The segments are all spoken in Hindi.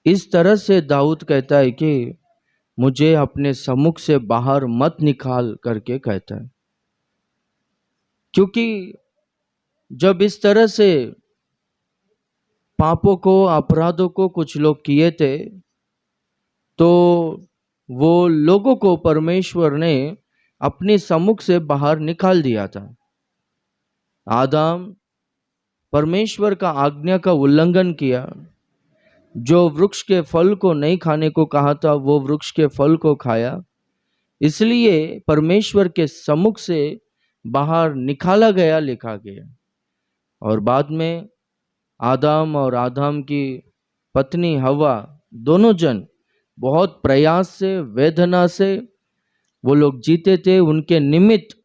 इस तरह से दाऊद कहता है कि मुझे अपने सम्मुख से बाहर मत निकाल करके कहता है, क्योंकि जब इस तरह से पापों को, अपराधों को कुछ लोग किए थे, तो वो लोगों को परमेश्वर ने अपने सम्मुख से बाहर निकाल दिया था। आदम परमेश्वर का आज्ञा का उल्लंघन किया, जो वृक्ष के फल को नहीं खाने को कहा था वो वृक्ष के फल को खाया, इसलिए परमेश्वर के सम्मुख से बाहर निकाला गया, लिखा गया। और बाद में आदम और आदम की पत्नी हवा, दोनों जन बहुत प्रयास से, वेदना से वो लोग जीते थे। उनके निमित्त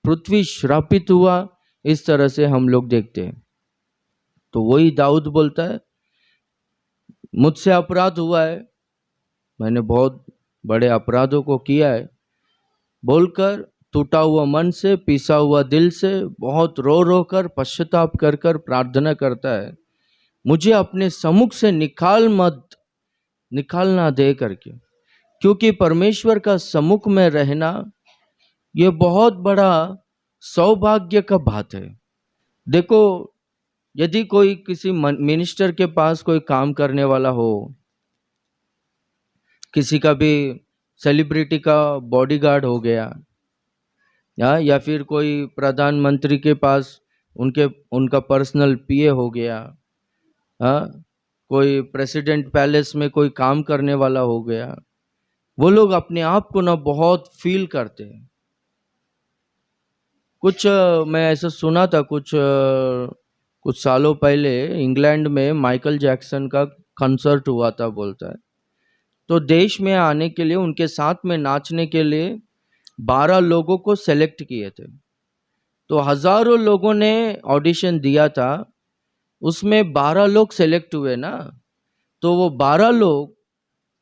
पृथ्वी श्रापित हुआ, इस तरह से हम लोग देखते हैं। तो वही दाऊद बोलता है, मुझसे अपराध हुआ है, मैंने बहुत बड़े अपराधों को किया है, बोलकर टूटा हुआ मन से, पिसा हुआ दिल से, बहुत रो रो कर, पश्चाताप कर कर प्रार्थना करता है, मुझे अपने सम्मुख से निकालना दे करके। क्योंकि परमेश्वर का सम्मुख में रहना ये बहुत बड़ा सौभाग्य का बात है। देखो, यदि कोई किसी मिनिस्टर के पास कोई काम करने वाला हो, किसी का भी सेलिब्रिटी का बॉडीगार्ड हो गया, या फिर कोई प्रधानमंत्री के पास उनका पर्सनल पीए हो गया, कोई प्रेसिडेंट पैलेस में कोई काम करने वाला हो गया, वो लोग अपने आप को ना बहुत फील करते हैं। कुछ मैं ऐसा सुना था, कुछ सालों पहले इंग्लैंड में माइकल जैक्सन का कंसर्ट हुआ था, बोलता है। तो देश में आने के लिए, उनके साथ में नाचने के लिए 12 लोगों को सेलेक्ट किए थे। तो हजारों लोगों ने ऑडिशन दिया था, उसमें 12 लोग सेलेक्ट हुए ना। तो वो 12 लोग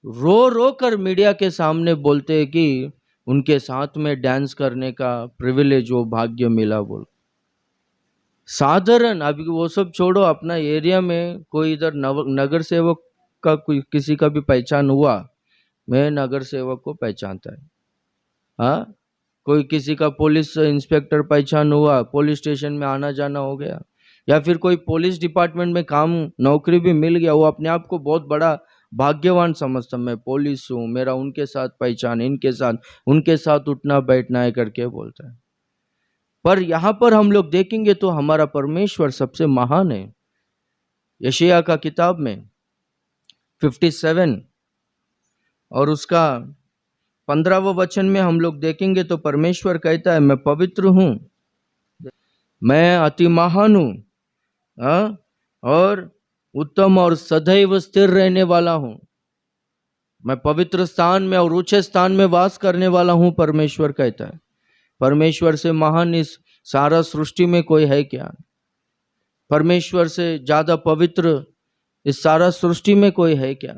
रो रो कर मीडिया के सामने बोलते हैं कि उनके साथ में डांस करने का प्रिविलेज, वो भाग्य मिला। बोल साधारण, अभी वो सब छोड़ो, अपना एरिया में कोई इधर नगर सेवक का किसी का भी पहचान हुआ, मैं नगर सेवक को पहचानता है। हाँ, कोई किसी का पुलिस इंस्पेक्टर पहचान हुआ, पुलिस स्टेशन में आना जाना हो गया, या फिर कोई पुलिस डिपार्टमेंट में काम, नौकरी भी मिल गया, वो अपने आप को बहुत बड़ा भाग्यवान समझता, मैं पुलिस हूँ, मेरा उनके साथ पहचान, उनके साथ उठना बैठना है करके बोलता है। पर यहाँ पर हम लोग देखेंगे तो हमारा परमेश्वर सबसे महान है। यशायाह का किताब में 57 और उसका 15वां वचन में हम लोग देखेंगे तो परमेश्वर कहता है, मैं पवित्र हूँ, मैं अति महान हूँ, और उत्तम और सदैव स्थिर रहने वाला हूँ, मैं पवित्र स्थान में और ऊंचे स्थान में वास करने वाला हूँ, परमेश्वर कहता है। परमेश्वर से महान इस सारा सृष्टि में कोई है क्या? परमेश्वर से ज्यादा पवित्र इस सारा सृष्टि में कोई है क्या?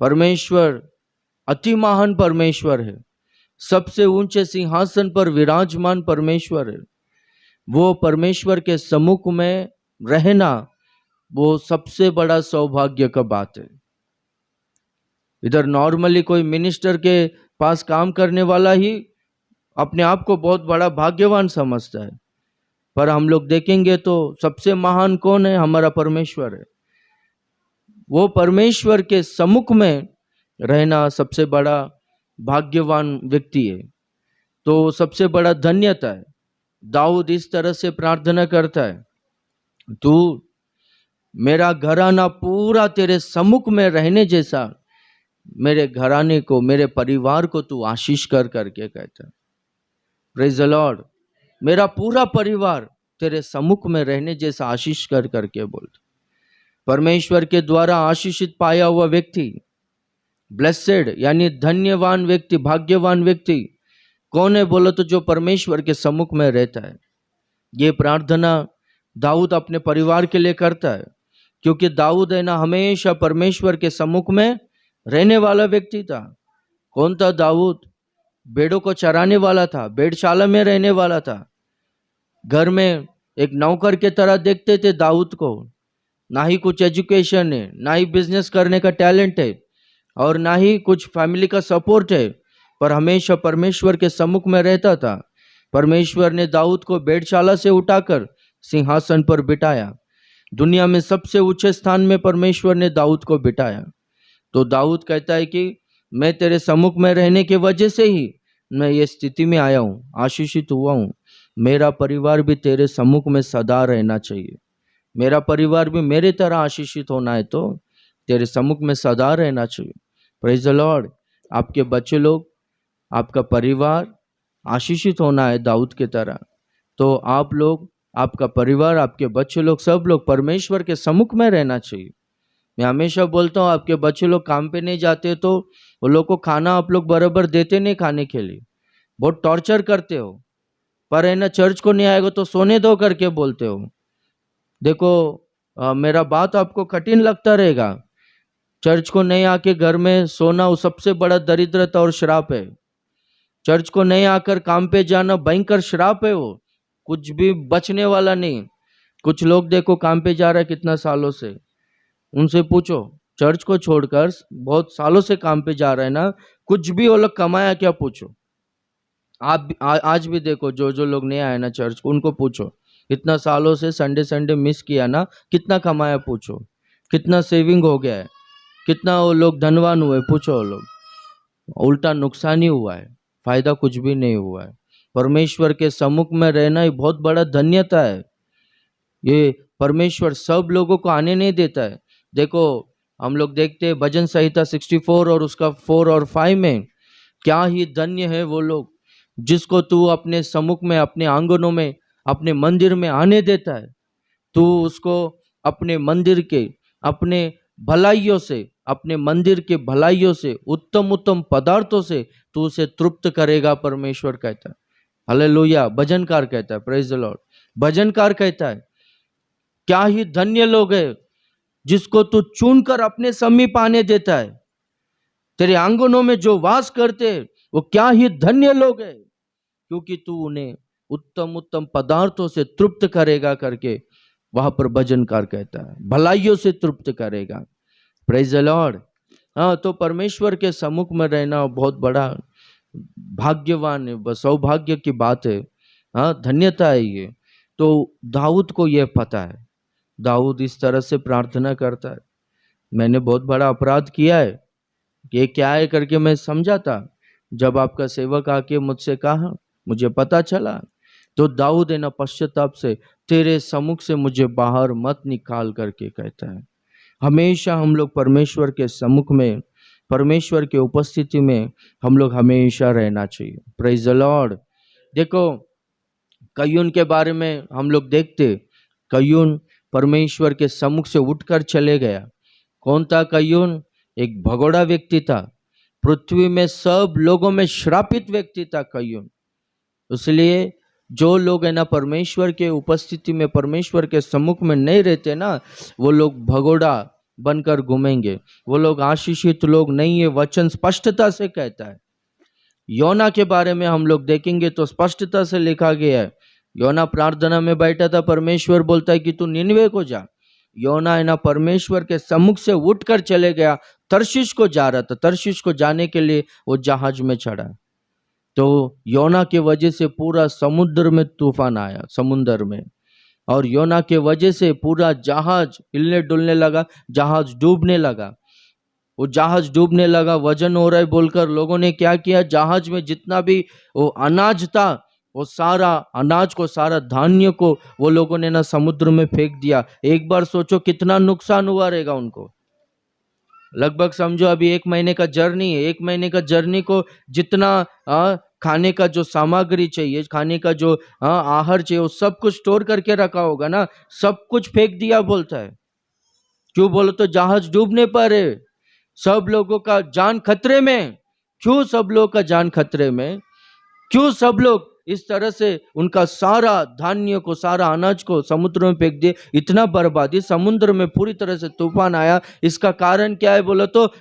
परमेश्वर अति महान परमेश्वर है, सबसे ऊंचे सिंहासन पर विराजमान परमेश्वर है। वो परमेश्वर के सम्मुख में रहना वो सबसे बड़ा सौभाग्य का बात है। इधर नॉर्मली कोई मिनिस्टर के पास काम करने वाला ही अपने आप को बहुत बड़ा भाग्यवान समझता है, पर हम लोग देखेंगे तो सबसे महान कौन है? हमारा परमेश्वर है। वो परमेश्वर के सम्मुख में रहना सबसे बड़ा भाग्यवान व्यक्ति है, तो सबसे बड़ा धन्यता है। दाऊद इस तरह से प्रार्थना करता है, तू मेरा घराना पूरा तेरे सम्मुख में रहने जैसा, मेरे घराने को, मेरे परिवार को तू आशीष कर करके कहता है। Praise the Lord. मेरा पूरा परिवार तेरे सम्मुख में रहने जैसा आशीष कर करके बोलता। परमेश्वर के द्वारा आशीषित पाया हुआ व्यक्ति, ब्लेसेड यानी धन्यवान व्यक्ति, भाग्यवान व्यक्ति कौन है बोलो तो जो परमेश्वर के सम्मुख में रहता है। ये प्रार्थना दाऊद अपने परिवार के लिए करता है, क्योंकि दाऊद है ना हमेशा परमेश्वर के सम्मुख में रहने वाला व्यक्ति था। कौन था दाऊद? भेड़ों को चराने वाला था, भेड़शाला में रहने वाला था, घर में एक नौकर के तरह देखते थे दाऊद को, ना ही कुछ एजुकेशन है, ना ही बिजनेस करने का टैलेंट है, और ना ही कुछ फैमिली का सपोर्ट है, पर हमेशा परमेश्वर के सम्मुख में रहता था। परमेश्वर ने दाऊद को भेड़शाला से उठाकर सिंहासन पर बिठाया। दुनिया में सबसे ऊंचे स्थान में परमेश्वर ने दाऊद को बिठाया। तो दाऊद कहता है कि मैं तेरे सम्मुख में रहने की वजह से ही मैं ये स्थिति में आया हूँ, आशीषित हुआ हूँ। मेरा परिवार भी तेरे सम्मुख में सदा रहना चाहिए। मेरा परिवार भी मेरे तरह आशीषित होना है तो तेरे सम्मुख में सदा रहना चाहिए। Praise the Lord. आपके बच्चे लोग, आपका परिवार आशीषित होना है दाऊद की तरह। तो आप लोग, आपका परिवार, आपके बच्चे लोग, सब लोग परमेश्वर के सम्मुख में रहना चाहिए। मैं हमेशा बोलता हूँ, आपके बच्चे लोग काम पे नहीं जाते तो वो लोग को खाना आप लोग बराबर देते नहीं खाने के लिए, बहुत टॉर्चर करते हो। पर है ना, चर्च को नहीं आएगा तो सोने दो करके बोलते हो। देखो मेरा बात आपको कठिन लगता रहेगा, चर्च को नहीं आके घर में सोना वो सबसे बड़ा दरिद्रता और श्राप है। चर्च को नहीं आकर काम पे जाना भयंकर श्राप है, वो कुछ भी बचने वाला नहीं। कुछ लोग देखो काम पे जा रहा है कितना सालों से, उनसे पूछो, चर्च को छोड़कर बहुत सालों से काम पे जा रहा है ना, कुछ भी वो लोग कमाया क्या पूछो। आप आज भी देखो, जो जो लोग नहीं आए ना चर्च को, उनको पूछो इतना सालों से संडे संडे मिस किया ना, कितना कमाया पूछो, कितना सेविंग हो गया है, कितना वो लोग धनवान हुए पूछो। वो लोग उल्टा नुकसान ही हुआ है, फायदा कुछ भी नहीं हुआ है। परमेश्वर के सम्मुख में रहना ही बहुत बड़ा धन्यता है। ये परमेश्वर सब लोगों को आने नहीं देता है। देखो हम लोग देखते हैं भजन संहिता 64 और उसका 4 और 5 में, क्या ही धन्य है वो लोग जिसको तू अपने सम्मुख में, अपने आंगनों में, अपने मंदिर में आने देता है। तू उसको अपने मंदिर के, अपने भलाइयों से, अपने मंदिर के भलाइयों से, उत्तम उत्तम पदार्थों से तू उसे तृप्त करेगा, परमेश्वर कहता है। हालेलुया। भजनकार कहता है, प्रेज द लॉर्ड। भजनकार कहता है, क्या ही धन्य लोग है जिसको तू चुनकर अपने समीप आने देता है। तेरे आंगनों में जो वास करते हैं वो क्या ही धन्य लोग है, क्योंकि तू उन्हें उत्तम उत्तम पदार्थों से तृप्त करेगा करके वहां पर भजनकार कहता है, भलाइयों से तृप्त करेगा। Praise the Lord. हाँ, तो परमेश्वर के सम्मुख में रहना बहुत बड़ा भाग्यवान है, सौभाग्य की बात है। हाँ, धन्यता है ये। तो दाऊद को यह पता है, दाऊद इस तरह से प्रार्थना करता है, मैंने बहुत बड़ा अपराध किया है, ये क्या है करके मैं समझा था। जब आपका सेवक आके मुझसे कहा, मुझे पता चला, तो दाऊद है ना पश्चाताप से, तेरे सम्मुख से मुझे बाहर मत निकाल करके कहता है। हमेशा हम लोग परमेश्वर के सम्मुख में, परमेश्वर के उपस्थिति में हम लोग हमेशा रहना चाहिए। Praise the Lord. देखो कय्यून के बारे में हम लोग देखते, कय्यून परमेश्वर के सम्मुख से उठकर चले गया। कौन था कय्यून? एक भगोड़ा व्यक्ति था, पृथ्वी में सब लोगों में श्रापित व्यक्ति था कय्यून। इसलिए जो लोग है ना परमेश्वर के उपस्थिति में, परमेश्वर के सम्मुख में नहीं रहते ना, वो लोग भगोड़ा बनकर घूमेंगे, वो लोग आशीषित लोग नहीं है। वचन स्पष्टता से कहता है। योना के बारे में हम लोग देखेंगे तो स्पष्टता से लिखा गया है, योना प्रार्थना में बैठा था, परमेश्वर बोलता है कि तू निनवे को जा। योना है ना परमेश्वर के सम्मुख से उठकर चले गया, तर्शीश को जा रहा था। तर्शीश को जाने के लिए वो जहाज में चढ़ा, तो योना के वजह से पूरा समुद्र में तूफान आया, समुद्र में, और योना के वजह से पूरा जहाज हिलने डुलने लगा, जहाज डूबने लगा। वो जहाज डूबने लगा, वजन हो रहा है बोलकर लोगों ने क्या किया, जहाज में जितना भी वो अनाज था, वो सारा अनाज को, सारा धान्य को वो लोगों ने ना समुद्र में फेंक दिया। एक बार सोचो कितना नुकसान हुआ रहेगा उनको। लगभग समझो अभी 1 महीने का जर्नी है, 1 महीने का जर्नी को जितना खाने का जो सामग्री चाहिए, खाने का जो आहार चाहिए, वो सब कुछ स्टोर करके रखा होगा ना, सब कुछ फेंक दिया बोलता है। क्यों बोलो तो जहाज डूबने पर है, सब लोगों का जान खतरे में। क्यों सब लोगों का जान खतरे में? क्यों सब लोग इस तरह से उनका सारा धान्य को, सारा अनाज को समुद्र में फेंक दिए? इतना बर्बादी, समुद्र में पूरी तरह से तूफान आया। इसका कारण क्या है बोलो तो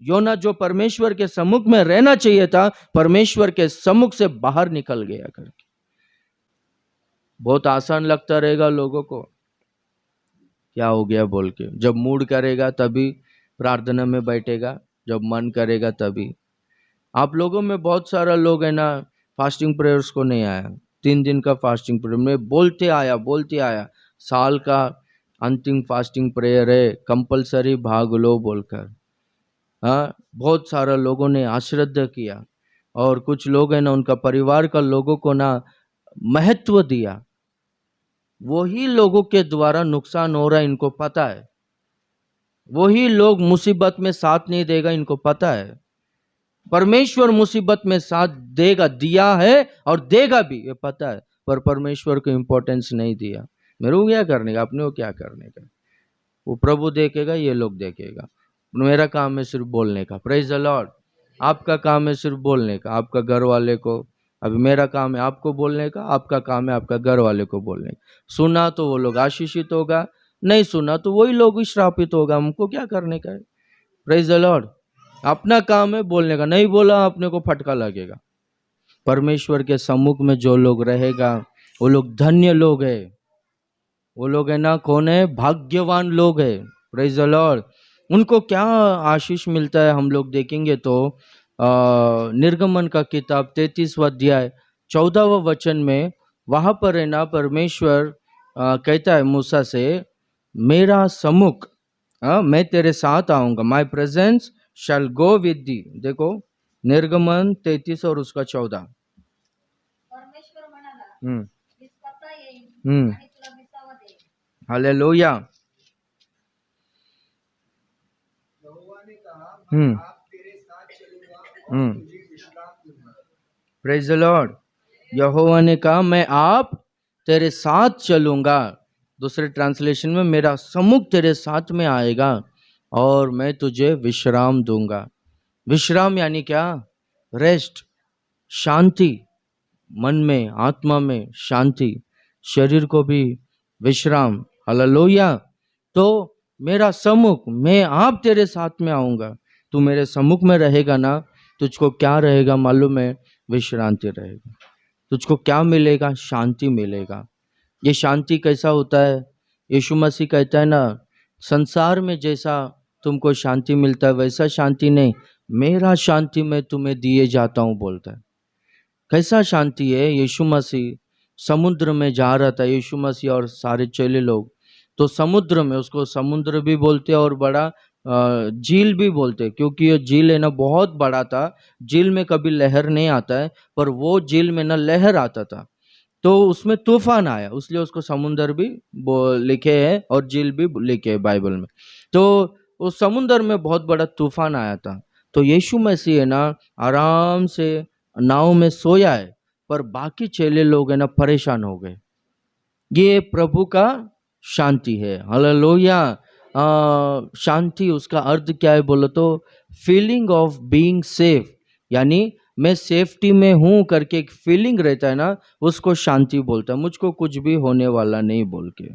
योना जो परमेश्वर के सम्मुख में रहना चाहिए था, परमेश्वर के सम्मुख से बाहर निकल गया करके। बहुत आसान लगता रहेगा लोगों को, क्या हो गया बोल के। जब मूड करेगा तभी प्रार्थना में बैठेगा, जब मन करेगा तभी। आप लोगों में बहुत सारा लोग है ना फास्टिंग प्रेयर्स को नहीं आया, 3 दिन का फास्टिंग प्रेयर में बोलते आया साल का अंतिम फास्टिंग प्रेयर है, कंपलसरी भाग लो बोलकर। हाँ, बहुत सारा लोगों ने अश्रद्धा किया और कुछ लोग है ना उनका परिवार का लोगों को ना महत्व दिया। वही लोगों के द्वारा नुकसान हो रहा है, इनको पता है। वही लोग मुसीबत में साथ नहीं देगा, इनको पता है। परमेश्वर मुसीबत में साथ देगा, दिया है और देगा भी, ये पता है। पर परमेश्वर को इंपॉर्टेंस नहीं दिया। मेरे को क्या करने का, अपने को क्या करने का। वो प्रभु देखेगा, ये लोग देखेगा। मेरा काम है सिर्फ बोलने का, प्रेज द लॉर्ड। आपका काम है सिर्फ बोलने का, आपका घर वाले को। अभी मेरा काम है आपको बोलने का, आपका काम है आपका घर वाले को बोलने का। सुना तो वो लोग आशीषित होगा, नहीं सुना तो वही लोग श्रापित होगा। हमको क्या करने का है, प्रेज द लॉर्ड। अपना काम है बोलने का, नहीं बोला अपने को फटका लगेगा। परमेश्वर के सम्मुख में जो लोग रहेगा वो लोग धन्य लोग है। वो लोग है ना कौन है, भाग्यवान लोग है, प्रेज द लॉर्ड। उनको क्या आशीष मिलता है हम लोग देखेंगे तो निर्गमन का किताब 33वां अध्याय 14वां वचन में, वहां पर है ना परमेश्वर कहता है मूसा से, मेरा सम्मुख मैं तेरे साथ आऊंगा, माई presence shell go with the. देखो निर्गमन 33 और उसका 14। परमेश्वर म्हणाला, हम्म मी स्वतः येईन हम्म आणि तुला विसावा देईन. हालेलुया। यहोवा ने कहा, हम्म मैं आप तेरे साथ चलूंगा और तुझे विश्राम दूंगा। Praise the Lord. यहोवा ने कहा मैं आप तेरे साथ चलूंगा। दूसरे ट्रांसलेशन में, मेरा सम्मुख तेरे साथ में आएगा और मैं तुझे विश्राम दूंगा। विश्राम यानी क्या, रेस्ट, शांति, मन में आत्मा में शांति, शरीर को भी विश्राम। हालेलुया। तो मेरा सम्मुख, मैं आप तेरे साथ में आऊंगा, तू मेरे सम्मुख में रहेगा ना, तुझको क्या रहेगा मालूम है, विश्रांति रहेगा। तुझको क्या मिलेगा, शांति मिलेगा। ये शांति कैसा होता है, यीशु मसीह कहता है ना, संसार में जैसा तुमको शांति मिलता है वैसा शांति नहीं, मेरा शांति मैं तुम्हें दिए जाता हूं बोलता है। कैसा शांति है, यीशु मसीह समुद्र में जा रहा था, यीशु मसीह और सारे चेले लोग। तो समुद्र में, उसको समुद्र भी बोलते और बड़ा झील भी बोलते, क्योंकि ये झील है ना बहुत बड़ा था। झील में कभी लहर नहीं आता है, पर वो झील में ना लहर आता था। तो उसमें तूफान आया, इसलिए उसको समुंदर भी लिखे है और झील भी लिखे है बाइबल में। तो उस समुंदर में बहुत बड़ा तूफान आया था। तो यीशु मसीह है ना आराम से नाव में सोया है, पर बाकी चेले लोग है ना परेशान हो गए। ये प्रभु का शांति है। हालेलुया। शांति उसका अर्थ क्या है बोलो तो, फीलिंग ऑफ बीइंग सेफ, यानी मैं सेफ्टी में हूं करके एक फीलिंग रहता है ना, उसको शांति बोलता है। मुझको कुछ भी होने वाला नहीं बोल के।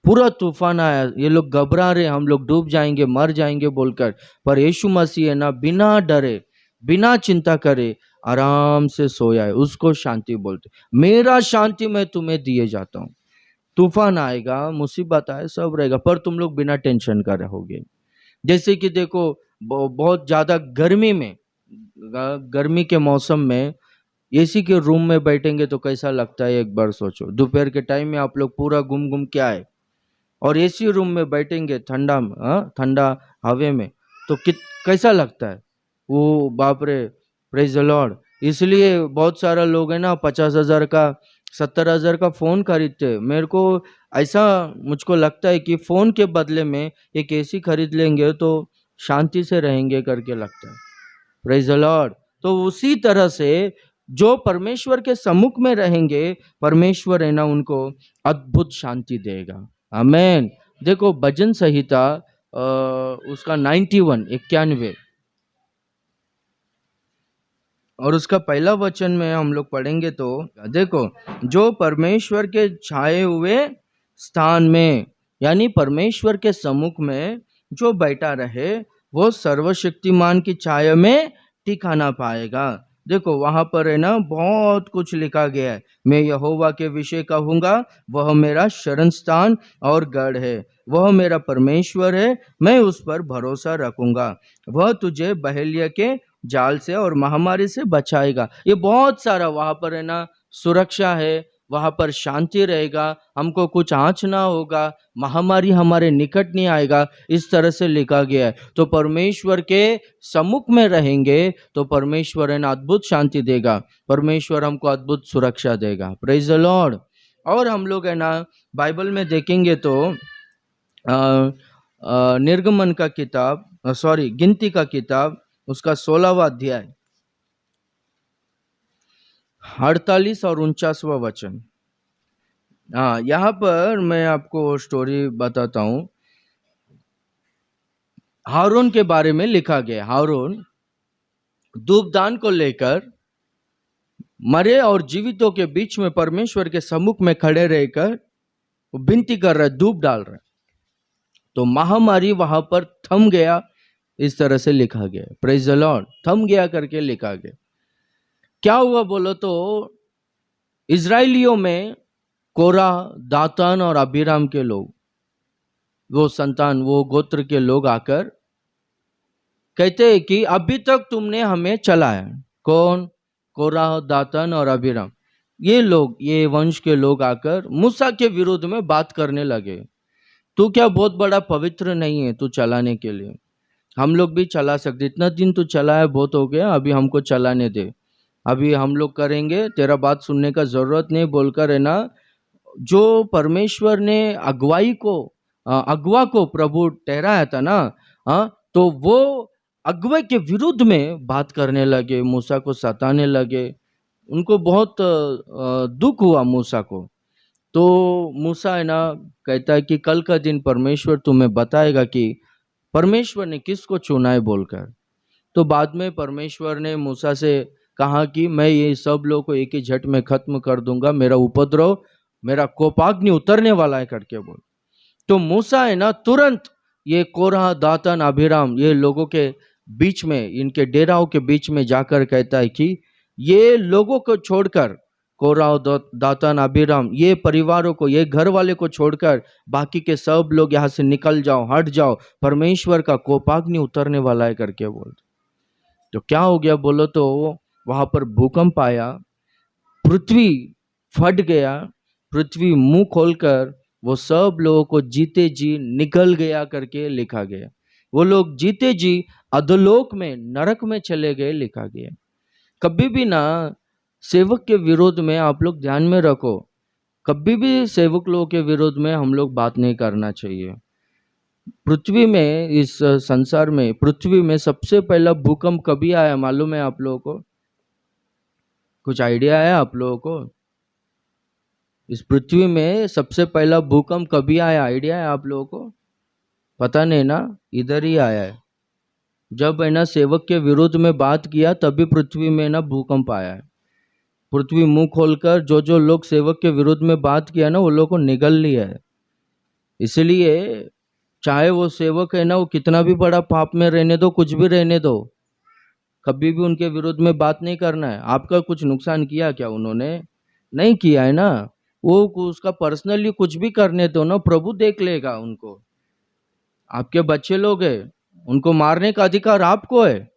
पूरा तूफान आया, ये लोग घबरा रहे, हम लोग डूब जाएंगे मर जाएंगे बोलकर, पर यीशु मसीह है ना बिना डरे बिना चिंता करे आराम से सोया है, उसको शांति बोलते। मेरा शांति मैं तुम्हें दिए जाता हूं। तूफान आएगा, मुसीबत आए, सब रहेगा, पर तुम लोग बिना टेंशन का रहोगे। जैसे कि देखो बहुत ज्यादा गर्मी में, गर्मी के मौसम में एसी के रूम में बैठेंगे तो कैसा लगता है, एक बार सोचो। दोपहर के टाइम में आप लोग पूरा घूम घूम के आए और एसी रूम में बैठेंगे ठंडा ठंडा हवे में, तो कैसा लगता है वो, बाप रे, प्रेज द लॉर्ड। इसलिए बहुत सारा लोग है ना 50,000 का 70,000 का फोन खरीदते। मेरे को ऐसा मुझको लगता है कि फोन के बदले में एक एसी खरीद लेंगे तो शांति से रहेंगे करके लगता है, प्रेज द लॉर्ड। तो उसी तरह से जो परमेश्वर के सम्मुख में रहेंगे, परमेश्वर है ना उनको अद्भुत शांति देगा। आमेन। देखो भजन संहिता उसका 91 और उसका पहला वचन में हम लोग पढ़ेंगे तो देखो, जो परमेश्वर के छाए हुए स्थान में, यानी परमेश्वर के सम्मुख में जो बैठा रहे वो सर्वशक्तिमान की छाया में ठिकाना पाएगा। देखो वहां पर है ना बहुत कुछ लिखा गया है। मैं यहोवा के विषय कहूंगा, वह मेरा शरण स्थान और गढ़ है, वह मेरा परमेश्वर है, मैं उस पर भरोसा रखूंगा। वह तुझे बहेलिया के जाल से और महामारी से बचाएगा। ये बहुत सारा वहां पर है ना सुरक्षा है, वहां पर शांति रहेगा, हमको कुछ आँच ना होगा, महामारी हमारे निकट नहीं आएगा, इस तरह से लिखा गया है। तो परमेश्वर के सम्मुख में रहेंगे तो परमेश्वर है ना अद्भुत शांति देगा, परमेश्वर हमको अद्भुत सुरक्षा देगा। Praise the Lord. और हम लोग है ना बाइबल में देखेंगे तो निर्गमन का किताब, सॉरी गिनती का किताब, उसका 16वां अध्याय 48 और 49वां वचन। हाँ, यहाँ पर मैं आपको स्टोरी बताता हूँ। हारून के बारे में लिखा गया। हारून धूपदान को लेकर मरे और जीवितों के बीच में परमेश्वर के सम्मुख में खड़े रहकर वो विनती कर रहे, धूप डाल रहे, तो महामारी वहां पर थम गया, इस तरह से लिखा गया। Praise the Lord. थम गया करके लिखा गया। क्या हुआ बोलो तो इजराइलियों में कोरा, दातान और अबीराम के लोग, वो संतान, वो गोत्र के लोग आकर कहते हैं कि अभी तक तुमने हमें चलाया। कौन? कोरा, दातान और अबीराम, ये लोग, ये वंश के लोग आकर मूसा के विरुद्ध में बात करने लगे। तू क्या बहुत बड़ा पवित्र नहीं है तू चलाने के लिए? हम लोग भी चला सकते, इतना दिन तू चलाया बहुत हो गया, अभी हमको चलाने दे, अभी हम लोग करेंगे, तेरा बात सुनने का जरूरत नहीं बोलकर है ना, जो परमेश्वर ने अगवा को प्रभु ठहराया था ना, तो वो अगवे के विरुद्ध में बात करने लगे, मूसा को सताने लगे। उनको बहुत दुख हुआ मूसा को। तो मूसा है ना कहता है कि कल का दिन परमेश्वर तुम्हें बताएगा कि परमेश्वर ने किसको चुना है बोलकर। तो बाद में परमेश्वर ने मूसा से कहा कि मैं ये सब लोगों को एक ही झट में खत्म कर दूंगा, मेरा उपद्रव, मेरा कोपाग्नि उतरने वाला है करके बोल। तो मूसा है ना तुरंत ये कोरह, दातान, अबीराम, ये लोगों के बीच में, इनके डेराओं के बीच में जाकर कहता है कि ये लोगों को छोड़कर, कोरह, दातान, अबीराम, ये परिवारों को, ये घर वाले को छोड़कर बाकी के सब लोग यहाँ से निकल जाओ, हट जाओ, परमेश्वर का कोपाग्नि उतरने वाला है करके बोल। तो क्या हो गया बोलो तो वहां पर भूकंप आया, पृथ्वी फट गया, पृथ्वी मुंह खोलकर वो सब लोगों को जीते जी निकल गया करके लिखा गया। वो लोग जीते जी अधोलोक में, नरक में चले गए लिखा गया। कभी भी ना सेवक के विरोध में आप लोग ध्यान में रखो, कभी भी सेवक लोगों के विरोध में हम लोग बात नहीं करना चाहिए। पृथ्वी में, इस संसार में, पृथ्वी में सबसे पहला भूकंप कभी आया मालूम है आप लोगों को? कुछ आइडिया है आप लोगों को? इस पृथ्वी में सबसे पहला भूकंप कभी आया, आइडिया है आप लोगों को? पता नहीं ना, इधर ही आया है। जब है ना सेवक के विरुद्ध में बात किया तभी पृथ्वी में ना भूकंप आया है। पृथ्वी मुंह खोलकर जो लोग सेवक के विरुद्ध में बात किया ना, वो लोग को निगल लिया है। इसलिए चाहे वो सेवक है ना, वो कितना भी बड़ा पाप में रहने दो, कुछ भी रहने दो, कभी भी उनके विरुद्ध में बात नहीं करना है। आपका कुछ नुकसान किया क्या उन्होंने? नहीं किया है ना, वो उसका पर्सनली कुछ भी करने दो ना, प्रभु देख लेगा उनको। आपके बच्चे लोग हैं, उनको मारने का अधिकार आपको है,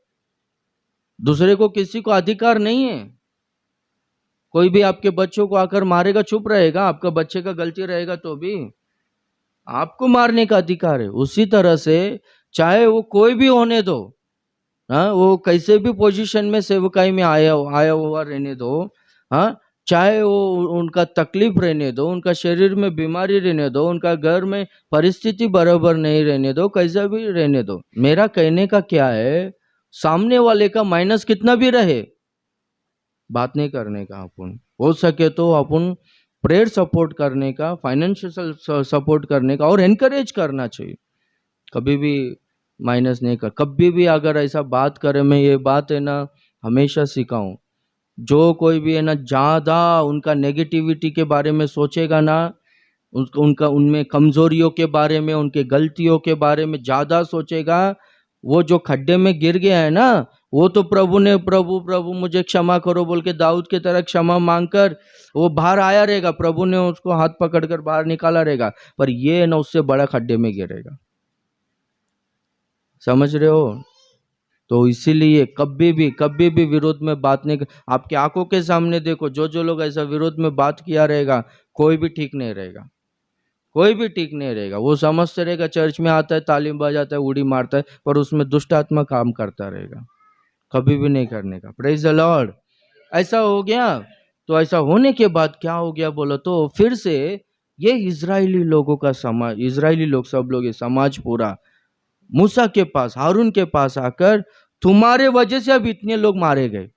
दूसरे को किसी को अधिकार नहीं है। कोई भी आपके बच्चों को आकर मारेगा, चुप रहेगा? आपका बच्चे का गलती रहेगा तो भी आपको मारने का अधिकार है। उसी तरह से चाहे वो कोई भी होने दो, हाँ, वो कैसे भी पोजीशन में सेवकाई में आया हुआ रहने दो, हाँ, चाहे वो उनका तकलीफ रहने दो, उनका शरीर में बीमारी रहने दो, उनका घर में परिस्थिति बराबर नहीं रहने दो, कैसा भी रहने दो। मेरा कहने का क्या है, सामने वाले का माइनस कितना भी रहे, बात नहीं करने का। अपन हो सके तो अपन प्रेयर सपोर्ट करने का, फाइनेंशियल सपोर्ट करने का और एनकरेज करना चाहिए, कभी भी माइनस नहीं कर। कभी भी अगर ऐसा बात करे, मैं ये बात है ना हमेशा सिखाऊं, जो कोई भी है ना ज़्यादा उनका नेगेटिविटी के बारे में सोचेगा ना, उनका उनमें कमजोरियों के बारे में, उनके गलतियों के बारे में ज़्यादा सोचेगा, वो जो खड्डे में गिर गया है ना, वो तो प्रभु ने प्रभु प्रभु मुझे क्षमा करो बोल के दाऊद की तरह क्षमा मांगकर वो बाहर आया रहेगा, प्रभु ने उसको हाथ पकड़कर बाहर निकाला रहेगा, पर ये ना उससे बड़ा खड्डे में गिरेगा। समझ रहे हो? तो इसीलिए कभी भी विरोध में बात नहीं आपकी आंखों के सामने देखो, जो जो लोग ऐसा विरोध में बात किया रहेगा, कोई भी ठीक नहीं रहेगा, कोई भी ठीक नहीं रहेगा। वो समझते रहेगा चर्च में आता है, तालीम बजाता है, उड़ी मारता है, पर उसमें दुष्ट आत्मा काम करता रहेगा। कभी भी नहीं करने का। Praise the Lord. ऐसा हो गया। तो ऐसा होने के बाद क्या हो गया बोलो तो, फिर से ये इजरायली लोगों का समाज, इजरायली लोग सब लोग, ये समाज पूरा मूसा के पास, हारून के पास आकर, तुम्हारे वजह से अब इतने लोग मारे गए।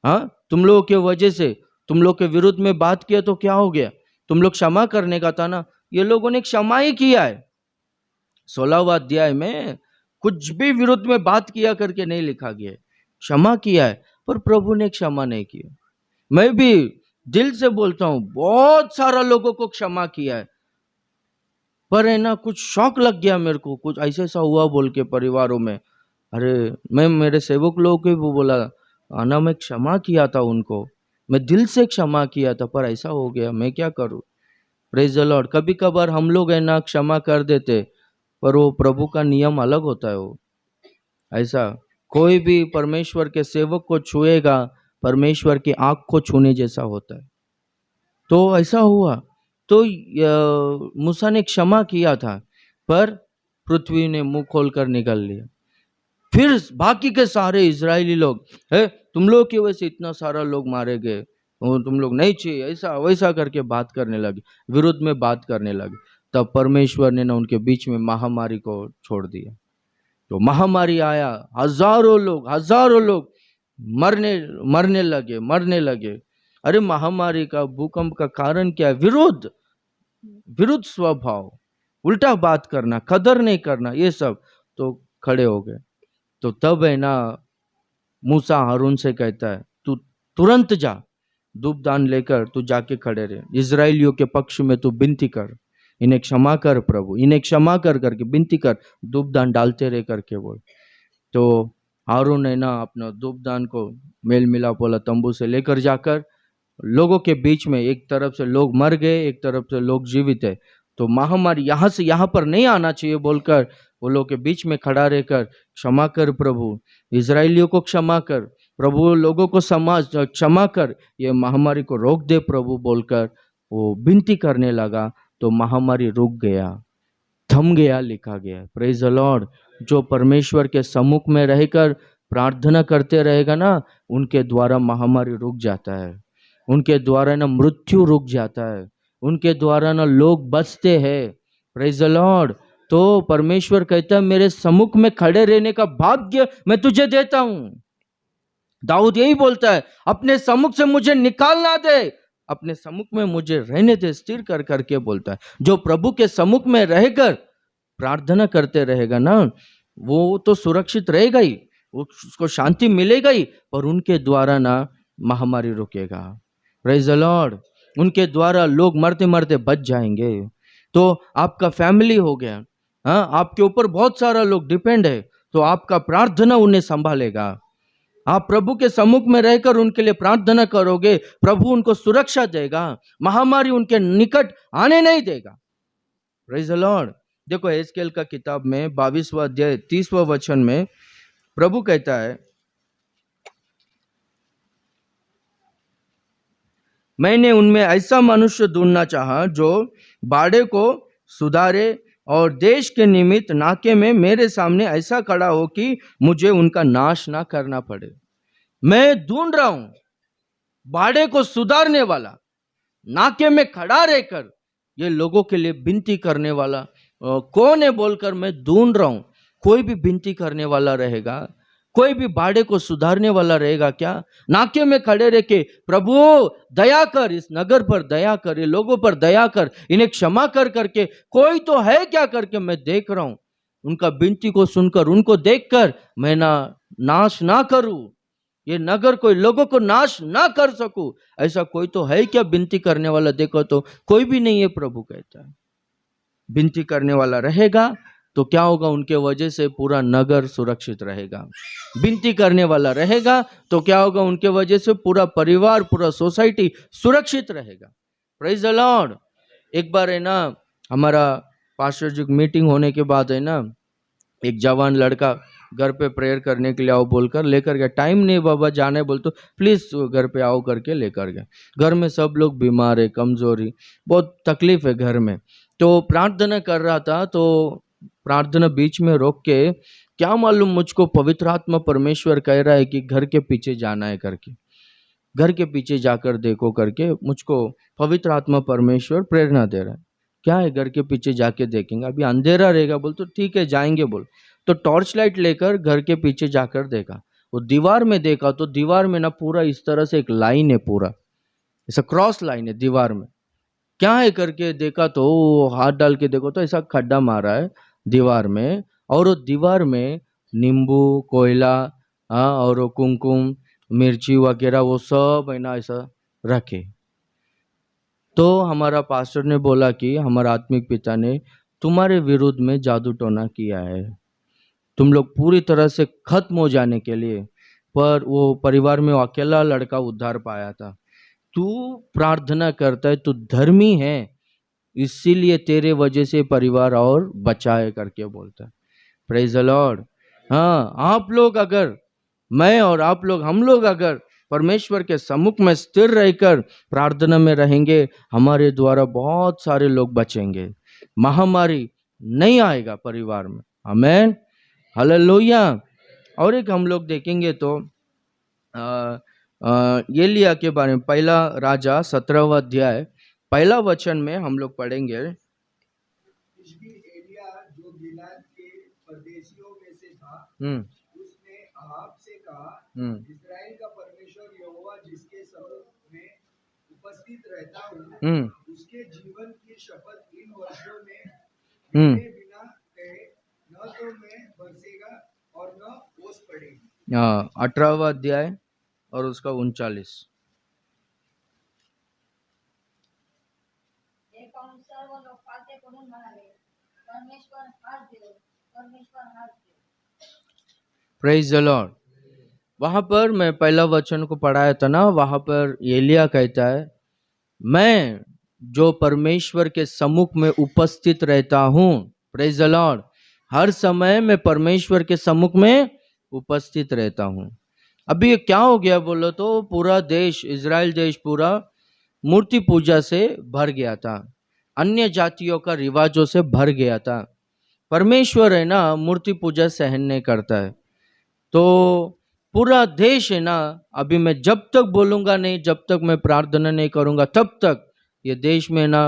हाँ, तुम लोगों के वजह से, तुम लोग के विरुद्ध में बात किया तो क्या हो गया, तुम लोग क्षमा करने का था ना, ये लोगों ने क्षमा ही किया है। 16वां अध्याय में कुछ भी विरुद्ध में बात किया करके नहीं लिखा गया है, क्षमा किया है, पर प्रभु ने क्षमा नहीं किया। मैं भी दिल से बोलता हूं, बहुत सारा लोगों को क्षमा किया है, पर है ना कुछ शौक लग गया मेरे को, कुछ ऐसा ऐसा हुआ बोल के परिवारों में। अरे मैं मेरे सेवक लोगों को भी बोला आना, मैं क्षमा किया था उनको, मैं दिल से क्षमा किया था, पर ऐसा हो गया, मैं क्या करूं। Praise the Lord. कभी कभार हम लोग है ना क्षमा कर देते, पर वो प्रभु का नियम अलग होता है। वो ऐसा कोई भी परमेश्वर के सेवक को छुएगा, परमेश्वर की आंख को छूने जैसा होता है। तो ऐसा हुआ, तो मूसा ने क्षमा किया था, पर पृथ्वी ने मुंह खोलकर निकल लिया। फिर बाकी के सारे इजरायली लोग, है तुम लोग की वजह से इतना सारा लोग मारे गए, तुम लोग नहीं चाहिए, ऐसा वैसा करके बात करने लगे, विरुद्ध में बात करने लगे। तब परमेश्वर ने ना उनके बीच में महामारी को छोड़ दिया। तो महामारी आया, हजारों लोग मरने लगे। अरे महामारी का, भूकंप का कारण क्या है? विरुद्ध स्वभाव, उल्टा बात करना, कदर नहीं करना, ये सब तो खड़े हो गए। तो तब है ना मूसा हारून से कहता है, तू तुरंत जा, धूपदान लेकर तू जाके खड़े रहे, इजराइलियों के पक्ष में तू विनती कर, इन्हें क्षमा कर प्रभु, इन्हें क्षमा कर करके विनती कर, धूपदान डालते रहे करके बोल। तो हारून है ना अपना धूपदान को मेल मिलाप वाला तंबू से लेकर जाकर लोगों के बीच में, एक तरफ से लोग मर गए, एक तरफ से लोग जीवित है, तो महामारी यहाँ से यहाँ पर नहीं आना चाहिए बोलकर वो लोग के बीच में खड़ा रहकर, क्षमा कर प्रभु, इजराइलियों को क्षमा कर प्रभु, लोगों को क्षमा कर, ये महामारी को रोक दे प्रभु बोलकर वो विनती करने लगा। तो महामारी रुक गया, थम गया, लिखा गया। Praise the Lord. जो परमेश्वर के सम्मुख में रहकर प्रार्थना करते रहेगा ना, उनके द्वारा महामारी रुक जाता है, उनके द्वारा ना मृत्यु रुक जाता है, उनके द्वारा ना लोग बचते हैं। Praise the Lord. तो परमेश्वर कहता है मेरे सम्मुख में खड़े रहने का भाग्य मैं तुझे देता हूं। दाऊद यही बोलता है, अपने सम्मुख से मुझे निकाल ना दे, अपने सम्मुख में मुझे रहने दे, स्थिर कर करके बोलता है। जो प्रभु के सम्मुख में रहकर प्रार्थना करते रहेगा ना, वो तो सुरक्षित रहेगा ही, उसको शांति मिलेगा ही, पर उनके द्वारा ना महामारी रुकेगा। Praise the Lord. उनके द्वारा लोग मरते मरते बच जाएंगे। तो आपका फैमिली हो गया, हाँ, आपके ऊपर बहुत सारा लोग डिपेंड है, तो आपका प्रार्थना उन्हें संभालेगा। आप प्रभु के सम्मुख में रहकर उनके लिए प्रार्थना करोगे, प्रभु उनको सुरक्षा देगा, महामारी उनके निकट आने नहीं देगा। Praise the Lord. देखो एहजकेल का किताब में 22वां अध्याय 30वां वचन में प्रभु कहता है, मैंने उनमें ऐसा मनुष्य ढूंढना चाहा जो बाड़े को सुधारे और देश के निमित्त नाके में मेरे सामने ऐसा खड़ा हो कि मुझे उनका नाश ना करना पड़े। मैं ढूंढ रहा हूं बाड़े को सुधारने वाला, नाके में खड़ा रहकर ये लोगों के लिए विनती करने वाला कौन है बोलकर मैं ढूंढ रहा हूं। कोई भी विनती करने वाला रहेगा, कोई भी बाड़े को सुधारने वाला रहेगा क्या? नाके में खड़े रह के प्रभु दया कर, इस नगर पर दया कर, ये लोगों पर दया कर, इन्हें क्षमा कर करके कोई तो है क्या करके मैं देख रहा हूं। उनका विनती को सुनकर, उनको देखकर मैं नाश ना करूं, ये नगर कोई लोगों को नाश ना कर सकूं, ऐसा कोई तो है क्या विनती करने वाला? देखो तो कोई भी नहीं है। प्रभु कहता है विनती करने वाला रहेगा, तो क्या होगा, उनके वजह से पूरा नगर सुरक्षित रहेगा। विनती करने वाला रहेगा तो क्या होगा, उनके वजह से पूरा परिवार, पूरा सोसाइटी सुरक्षित रहेगा। Praise the Lord. एक बार है ना, हमारा पास्टर जी मीटिंग होने के बाद है ना, एक जवान लड़का घर पे प्रेयर करने के लिए आओ बोलकर लेकर गया। टाइम नहीं बाबा जाने बोल, तो प्लीज घर पे आओ करके लेकर गए। घर में सब लोग बीमार है, कमजोरी, बहुत तकलीफ है घर में। तो प्रार्थना कर रहा था, तो प्रार्थना बीच में रोक के, क्या मालूम मुझको पवित्र आत्मा परमेश्वर कह रहा है कि घर के पीछे जाना है करके, घर के पीछे जाकर देखो करके मुझको पवित्र आत्मा परमेश्वर प्रेरणा दे रहा है। क्या है, घर के पीछे जाके देखेंगे, अभी अंधेरा रहेगा बोल, तो ठीक है जाएंगे बोल। तो टॉर्च लाइट लेकर घर के पीछे जाकर देखा, वो दीवार में देखा तो दीवार में ना पूरा इस तरह से एक लाइन है, पूरा ऐसा क्रॉस लाइन है दीवार में। क्या है करके देखा तो हाथ डाल के देखो तो ऐसा खड्डा मारा है दीवार में, और वो दीवार में नींबू, कोयला, और वो कुमकुम, मिर्ची वगैरह वो सब है ना ऐसा रखे। तो हमारा पास्टर ने बोला कि हमारा आत्मिक पिता ने तुम्हारे विरुद्ध में जादू टोना किया है, तुम लोग पूरी तरह से खत्म हो जाने के लिए। पर वो परिवार में वो अकेला लड़का उद्धार पाया था। तू प्रार्थना करता है, तू धर्मी है, इसीलिए तेरे वजह से परिवार और बचा है करके बोलता है। Praise the Lord. हाँ, आप लोग अगर, मैं और आप लोग, हम लोग अगर परमेश्वर के सम्मुख में स्थिर रहकर प्रार्थना में रहेंगे, हमारे द्वारा बहुत सारे लोग बचेंगे, महामारी नहीं आएगा परिवार में। आमेन, हालेलुया। और एक हम लोग देखेंगे तो एलिया के बारे में, पहला राजा 17वां अध्याय पहला वचन में हम लोग पढ़ेंगे। तिशबी एलिया जो गिलाद के परदेशियों में से था, उसने अहाब से कहा, इस्राएल का परमेश्वर यहोवा जिसके सम्मुख में उपस्थित रहता हूँ, उसके जीवन की शपथ इन वर्षों में मेरे बिना कहे न तो मैं बरसेगा और न ओस पड़ेगी। 18वां अध्याय और उसका 39। हे पाहून सर्व लोक पालते पडून म्हणाले, परमेश्वर हाच देव, परमेश्वर हाच देव। Praise the Lord. वहां पर मैं पहला वचन को पढ़ाया था ना, वहां पर एलिया कहता है, मैं जो परमेश्वर के सम्मुख में उपस्थित रहता हूं, प्रेज द लॉर्ड, हर समय मैं परमेश्वर के सम्मुख में उपस्थित रहता हूं। अभी ये क्या हो गया बोलो तो, पूरा देश, इजराइल देश पूरा मूर्ति पूजा से भर गया था, अन्य जातियों का रिवाजों से भर गया था। परमेश्वर है ना मूर्ति पूजा सहन नहीं करता है, तो पूरा देश है ना, अभी मैं जब तक बोलूंगा नहीं, जब तक मैं प्रार्थना नहीं करूंगा, तब तक ये देश में ना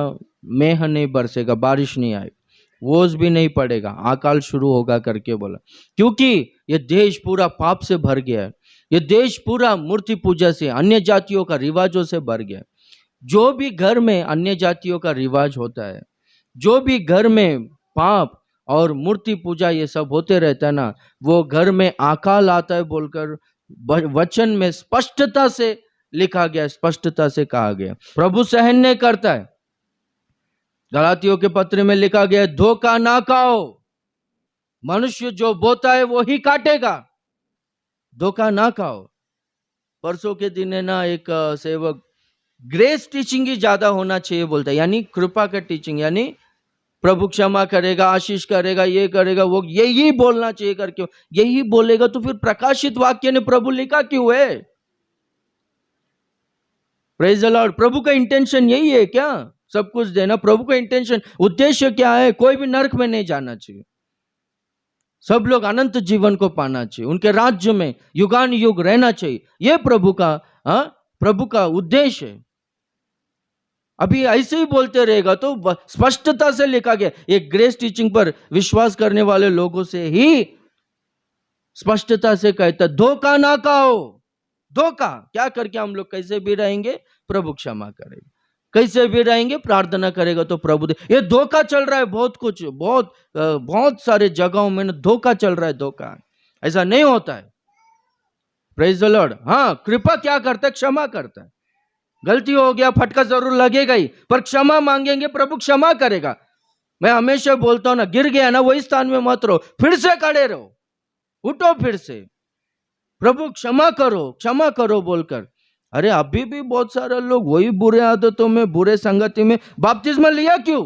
मेह नहीं बरसेगा, बारिश नहीं आएगी, ओस भी नहीं पड़ेगा, अकाल शुरू होगा करके बोला। क्योंकि ये देश पूरा पाप से भर गया है, ये देश पूरा मूर्ति पूजा से, अन्य जातियों का रिवाजों से भर गया है। जो भी घर में अन्य जातियों का रिवाज होता है, जो भी घर में पाप और मूर्ति पूजा ये सब होते रहता है ना, वो घर में अकाल आता है बोलकर वचन में स्पष्टता से लिखा गया, स्पष्टता से कहा गया। प्रभु सहन नहीं करता है। गलातियों के पत्र में लिखा गया, धोखा ना खाओ, मनुष्य जो बोता है वो ही काटेगा, धोखा ना खाओ। परसों के दिन है ना, एक सेवक ग्रेस टीचिंग ही ज्यादा होना चाहिए बोलता है, यानी कृपा का टीचिंग, यानी प्रभु क्षमा करेगा, आशीष करेगा, ये करेगा, वो यही बोलना चाहिए करके, यही बोलेगा तो फिर प्रकाशित वाक्य ने प्रभु लिखा क्यों है? Praise the Lord. प्रभु का इंटेंशन यही है क्या? सब कुछ देना। प्रभु का इंटेंशन, उद्देश्य क्या है? कोई भी नरक में नहीं जाना चाहिए, सब लोग अनंत जीवन को पाना चाहिए, उनके राज्य में युगान युग रहना चाहिए, यह प्रभु का उद्देश्य है। अभी ऐसे ही बोलते रहेगा तो स्पष्टता से लिखा गया, एक ग्रेस टीचिंग पर विश्वास करने वाले लोगों से ही स्पष्टता से कहता, धोखा ना खाओ। धोखा क्या करके हम लोग कैसे भी रहेंगे? प्रभु क्षमा करेगा। कैसे भी रहेंगे? प्रार्थना करेगा तो प्रभु दे। ये धोखा चल रहा है, बहुत कुछ, बहुत सारे जगहों में धोखा चल रहा है। धोखा ऐसा नहीं होता है। Praise the Lord. हाँ, कृपा क्या करता है? क्षमा करता है। गलती हो गया, फटका जरूर लगेगा ही, पर क्षमा मांगेंगे, प्रभु क्षमा करेगा। मैं हमेशा बोलता हूं ना, गिर गया ना वही स्थान में मत रहो, फिर से खड़े रहो, उठो फिर से, प्रभु क्षमा करो बोलकर। अरे अभी भी बहुत सारे लोग वही बुरे आदतों में, बुरे संगति में बपतिस्मा लिया क्यों?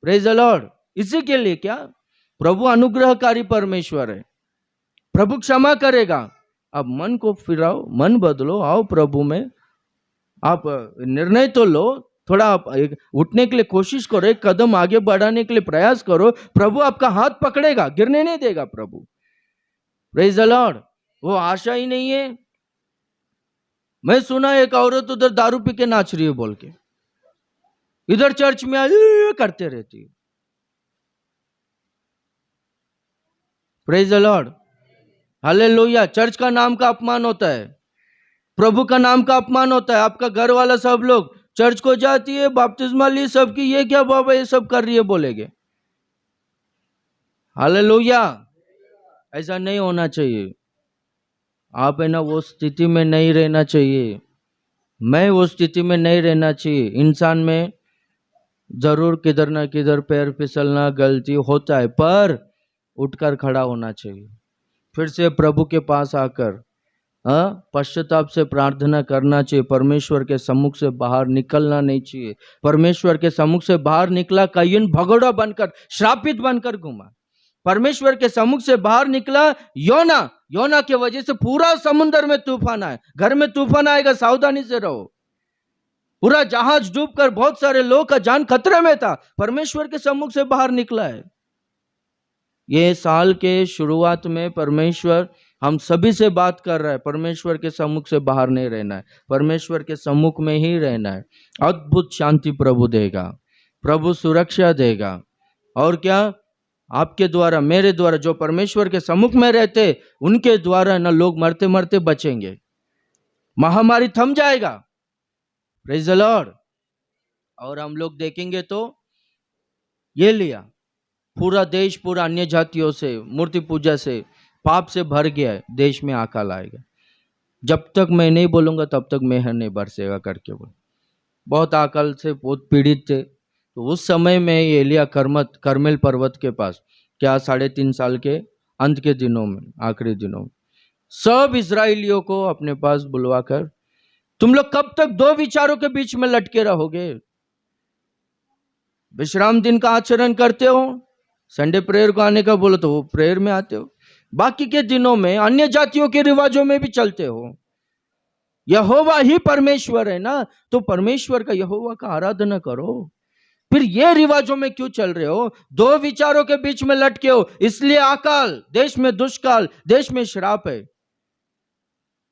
Praise the Lord. इसी के लिए क्या? प्रभु अनुग्रहकारी परमेश्वर है, प्रभु क्षमा करेगा। अब मन को फिराओ, मन बदलो, आओ प्रभु में, आप निर्णय तो लो, थोड़ा आप उठने के लिए कोशिश करो, एक कदम आगे बढ़ाने के लिए प्रयास करो, प्रभु आपका हाथ पकड़ेगा, गिरने नहीं देगा प्रभु। Praise the Lord. वो आशा ही नहीं है। मैं सुना एक औरत उधर दारू पी के नाच रही है बोल के, इधर चर्च में करते रहती है। Praise the lord, hallelujah. Church का नाम का अपमान होता है, प्रभु का नाम का अपमान होता है। आपका घर वाला सब लोग चर्च को जाती है, बपतिस्मा ली सबकी, ये क्या बाबा ये सब कर रही है बोलेगे। हालेलुया। ऐसा नहीं होना चाहिए। आप है ना वो स्थिति में नहीं रहना चाहिए, मैं वो स्थिति में नहीं रहना चाहिए। इंसान में जरूर किधर ना किधर पैर फिसलना, गलती होता है, पर उठकर खड़ा होना चाहिए, फिर से प्रभु के पास आकर पश्चाताप से प्रार्थना करना चाहिए। परमेश्वर के सम्मुख से बाहर निकलना नहीं चाहिए। परमेश्वर के सम्मुख से बाहर निकला कायीन भगोड़ा बनकर, श्रापित बनकर घूमा। परमेश्वर के सम्मुख से बाहर निकला योना की वजह से पूरा समुद्र में तूफान आए। घर में तूफान आएगा, सावधानी से रहो। पूरा जहाज डूबकर बहुत सारे लोगों का जान खतरे में था, परमेश्वर के सम्मुख से बाहर निकला है। ये साल के शुरुआत में परमेश्वर हम सभी से बात कर रहा है, परमेश्वर के सम्मुख से बाहर नहीं रहना है, परमेश्वर के सम्मुख में ही रहना है। अद्भुत शांति प्रभु देगा, प्रभु सुरक्षा देगा। और क्या? आपके द्वारा, मेरे द्वारा, जो परमेश्वर के सम्मुख में रहते उनके द्वारा न लोग मरते मरते बचेंगे, महामारी थम जाएगा। Praise the Lord. और हम लोग देखेंगे तो ये लिया पूरा देश, पूरा अन्य जातियों से, मूर्ति पूजा से, पाप से भर गया है। देश में अकाल आएगा, जब तक मैं नहीं बोलूंगा तब तक मेहर नहीं बरसेगा करके बोल। बहुत अकाल से बहुत पीड़ित थे। तो उस समय में एलिया करमेल पर्वत के पास, क्या 3.5 साल के अंत के दिनों में, आखिरी दिनों में, सब इजराइलियों को अपने पास बुलवाकर, तुम लोग कब तक दो विचारों के बीच में लटके रहोगे? विश्राम दिन का आचरण करते हो, संडे प्रेयर को आने का बोलो तो वो प्रेयर में आते हो, बाकी के दिनों में अन्य जातियों के रिवाजों में भी चलते हो। यहोवा ही परमेश्वर है ना, तो परमेश्वर का, यहोवा का आराधना करो। फिर ये रिवाजों में क्यों चल रहे हो? दो विचारों के बीच में लटके हो, इसलिए अकाल, देश में दुष्काल, देश में श्राप है।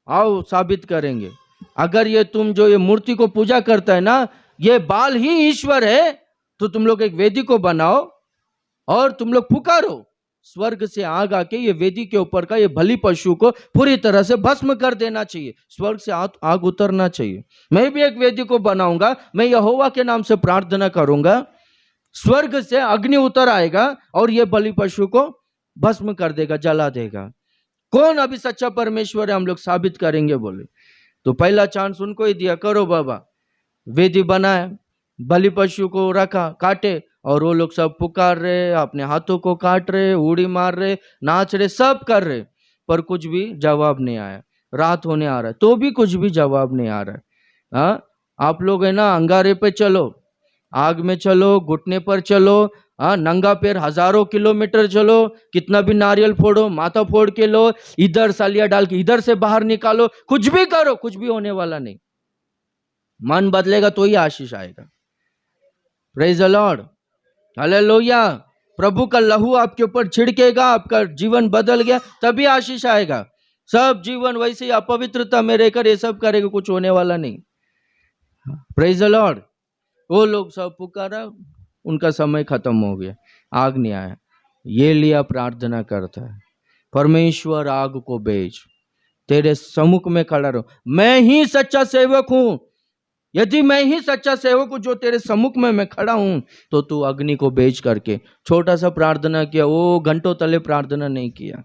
आओ साबित करेंगे। अगर ये तुम जो ये मूर्ति को पूजा करता है ना, ये बाल ही ईश्वर है, तो तुम लोग एक वेदी को बनाओ और तुम लोग पुकारो, स्वर्ग से आग आके ये वेदी के ऊपर का ये बलि पशु को पूरी तरह से भस्म कर देना चाहिए, स्वर्ग से आग उतरना चाहिए। मैं भी एक वेदी को बनाऊंगा, मैं यहोवा के नाम से प्रार्थना करूंगा, स्वर्ग से अग्नि उतर आएगा और ये बलि पशु को भस्म कर देगा, जला देगा। कौन अभी सच्चा परमेश्वर है हम लोग साबित करेंगे बोले। तो पहला चांस उनको ही दिया, करो बाबा। वेदी बनाया, बलि पशु को रखा, काटे, और वो लोग सब पुकार रहे, अपने हाथों को काट रहे, उड़ी मार रहे, नाच रहे, सब कर रहे, पर कुछ भी जवाब नहीं आया। रात होने आ रहा है तो भी कुछ भी जवाब नहीं आ रहा है। हाँ, आप लोग है ना अंगारे पे चलो, आग में चलो, घुटने पर चलो, हाँ, नंगा पैर हजारों किलोमीटर चलो, कितना भी नारियल फोड़ो, माथा फोड़ के लो, इधर सालिया डाल के इधर से बाहर निकालो, कुछ भी करो, कुछ भी होने वाला नहीं। मन बदलेगा तो ही आशीष आएगा। Praise the lord, hallelujah. प्रभु का लहू आपके ऊपर छिड़केगा, आपका जीवन बदल गया, तभी आशीष आएगा। सब जीवन वैसे ही अपवित्रता में रहकर ये सब करेगा, कुछ होने वाला नहीं। Praise the Lord. वो लोग सब पुकारा, उनका समय खत्म हो गया, आग नहीं आया। ये लिया प्रार्थना करता है, परमेश्वर आग को भेज, तेरे सम्मुख में खड़ा रहो, मैं ही सच्चा सेवक हूं। यदि मैं ही सच्चा सेवक हूं जो तेरे सम्मुख में मैं खड़ा हूं, तो तू अग्नि को भेज करके। छोटा सा प्रार्थना किया, वो घंटों तले प्रार्थना नहीं किया,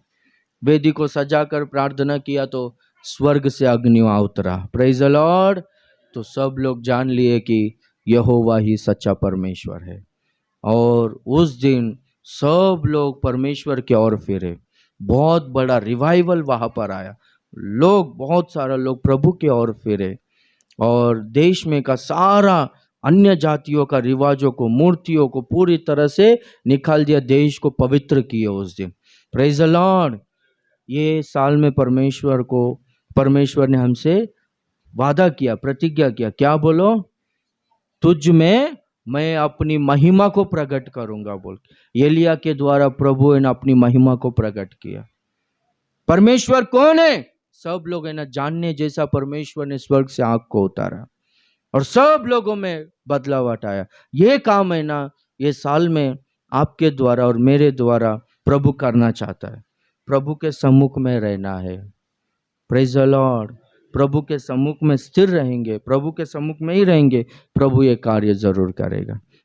वेदी को सजा कर प्रार्थना किया, तो स्वर्ग से अग्नि उतरा। Praise the Lord. तो सब लोग जान लिए कि यहोवा ही सच्चा परमेश्वर है। और उस दिन सब लोग परमेश्वर की ओर फिरे। बहुत बड़ा रिवाइवल वहां पर आया, लोग बहुत सारा लोग प्रभु की ओर फिरे और देश में का सारा अन्य जातियों का रिवाजों को, मूर्तियों को पूरी तरह से निकाल दिया, देश को पवित्र किया उस दिन। Praise the Lord. ये साल में परमेश्वर ने हमसे वादा किया, प्रतिज्ञा किया, क्या बोलो? तुझ में मैं अपनी महिमा को प्रकट करूंगा बोल। एलिया के द्वारा प्रभु ने अपनी महिमा को प्रकट किया। परमेश्वर कौन है? सब लोग है ना जानने जैसा परमेश्वर ने स्वर्ग से आंख को उतारा और सब लोगों में बदलाव आया। ये काम है ना, ये साल में आपके द्वारा और मेरे द्वारा प्रभु करना चाहता है। प्रभु के सम्मुख में रहना है। Praise the Lord. प्रभु के सम्मुख में स्थिर रहेंगे, प्रभु के सम्मुख में ही रहेंगे, प्रभु ये कार्य जरूर करेगा।